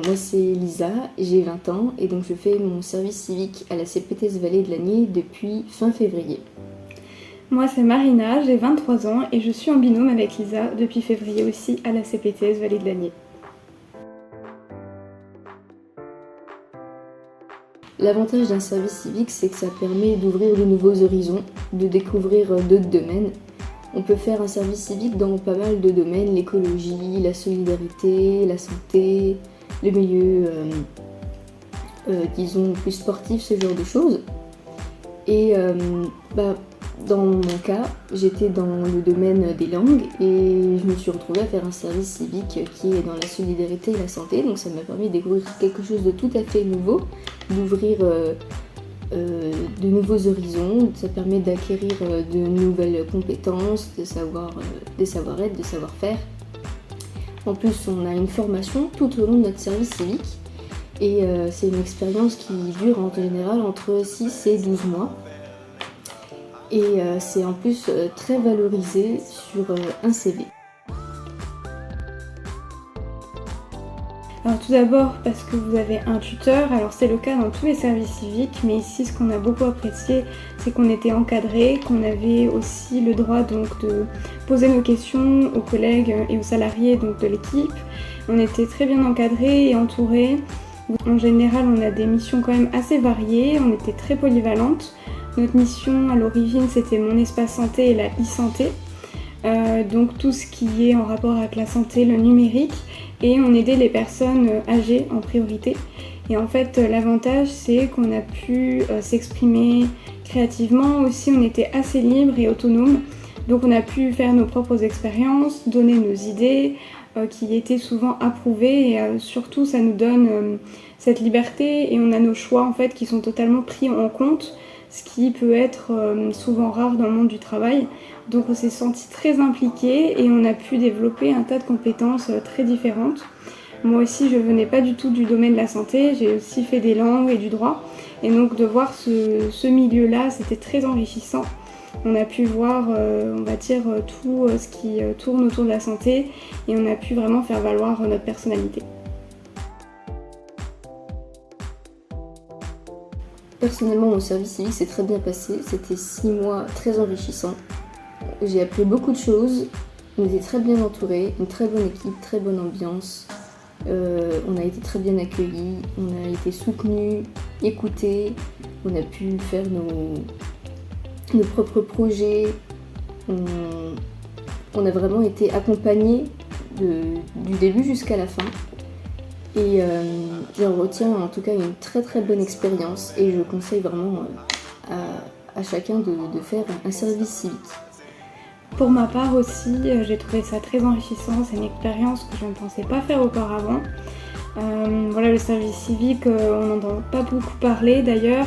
Moi c'est Lisa, j'ai 20 ans et donc je fais mon service civique à la CPTS Vallée de Lagny depuis fin février. Moi c'est Marina, j'ai 23 ans et je suis en binôme avec Lisa depuis février aussi à la CPTS Vallée de Lagny. L'avantage d'un service civique, c'est que ça permet d'ouvrir de nouveaux horizons, de découvrir d'autres domaines. On peut faire un service civique dans pas mal de domaines, l'écologie, la solidarité, la santé, le milieu, disons, plus sportif, ce genre de choses. Et dans mon cas, j'étais dans le domaine des langues et je me suis retrouvée à faire un service civique qui est dans la solidarité et la santé. Donc ça m'a permis de découvrir quelque chose de tout à fait nouveau, d'ouvrir de nouveaux horizons. Ça permet d'acquérir de nouvelles compétences, des savoir-être, des savoir-faire. En plus, on a une formation tout au long de notre service civique et c'est une expérience qui dure en général entre 6 et 12 mois. Et c'est en plus très valorisé sur un CV. Alors tout d'abord parce que vous avez un tuteur, alors c'est le cas dans tous les services civiques, mais ici ce qu'on a beaucoup apprécié, c'est qu'on était encadré, qu'on avait aussi le droit donc de poser nos questions aux collègues et aux salariés donc de l'équipe. On était très bien encadrés et entourés. En général, on a des missions quand même assez variées, on était très polyvalentes. Notre mission à l'origine, c'était mon espace santé et la e-santé, donc tout ce qui est en rapport avec la santé, le numérique, et on aidait les personnes âgées en priorité. Et en fait, l'avantage, c'est qu'on a pu s'exprimer créativement aussi, on était assez libre et autonome, donc on a pu faire nos propres expériences, donner nos idées, qui étaient souvent approuvées, et surtout ça nous donne cette liberté, et on a nos choix en fait qui sont totalement pris en compte, ce qui peut être souvent rare dans le monde du travail. Donc on s'est senti très impliqués et on a pu développer un tas de compétences très différentes. Moi aussi, je venais pas du tout du domaine de la santé, j'ai aussi fait des langues et du droit. Et donc de voir ce milieu-là, c'était très enrichissant. On a pu voir, on va dire, tout ce qui tourne autour de la santé et on a pu vraiment faire valoir notre personnalité. Personnellement, mon service civique s'est très bien passé. C'était 6 mois très enrichissants. J'ai appris beaucoup de choses. On était très bien entourés, une très bonne équipe, très bonne ambiance. On a été très bien accueillis, on a été soutenus, écoutés. On a pu faire nos propres projets. On a vraiment été accompagnés du début jusqu'à la fin. Et j'en retiens en tout cas une très très bonne expérience et je conseille vraiment à chacun de faire un service civique. Pour ma part aussi, j'ai trouvé ça très enrichissant, c'est une expérience que je ne pensais pas faire auparavant. Voilà, le service civique, on n'entend pas beaucoup parler d'ailleurs,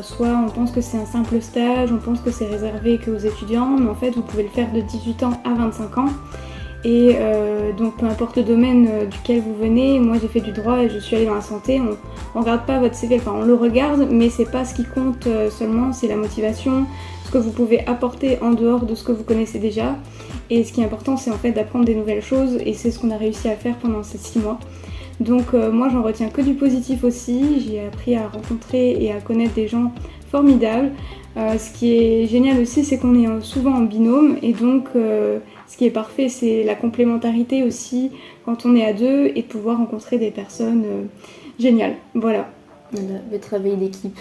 soit on pense que c'est un simple stage, on pense que c'est réservé qu'aux étudiants, mais en fait vous pouvez le faire de 18 ans à 25 ans. Et donc peu importe le domaine duquel vous venez, moi j'ai fait du droit et je suis allée dans la santé, on regarde pas votre CV, enfin on le regarde, mais c'est pas ce qui compte seulement, c'est la motivation, ce que vous pouvez apporter en dehors de ce que vous connaissez déjà. Et ce qui est important, c'est en fait d'apprendre des nouvelles choses et c'est ce qu'on a réussi à faire pendant ces 6 mois. Donc moi j'en retiens que du positif aussi, j'ai appris à rencontrer et à connaître des gens formidables. Ce qui est génial aussi, c'est qu'on est souvent en binôme et donc ce qui est parfait, c'est la complémentarité aussi quand on est à deux et de pouvoir rencontrer des personnes géniales. Voilà. Le travail d'équipe.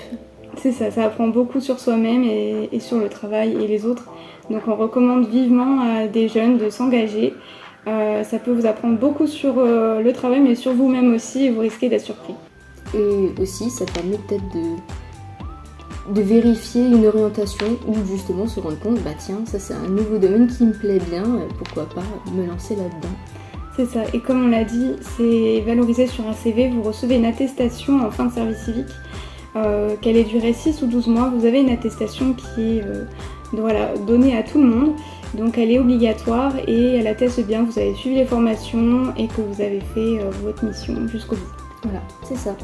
C'est ça, ça apprend beaucoup sur soi-même et sur le travail et les autres. Donc on recommande vivement à des jeunes de s'engager. Ça peut vous apprendre beaucoup sur le travail, mais sur vous-même aussi, et vous risquez d'être surpris. Et aussi, ça permet peut-être de vérifier une orientation ou justement se rendre compte, bah tiens, ça c'est un nouveau domaine qui me plaît bien, pourquoi pas me lancer là-dedans. C'est ça, et comme on l'a dit, c'est valorisé sur un CV, vous recevez une attestation en fin de service civique, qu'elle ait duré 6 ou 12 mois, vous avez une attestation qui est donnée à tout le monde, donc elle est obligatoire et elle atteste bien que vous avez suivi les formations et que vous avez fait votre mission jusqu'au bout. Voilà, c'est ça.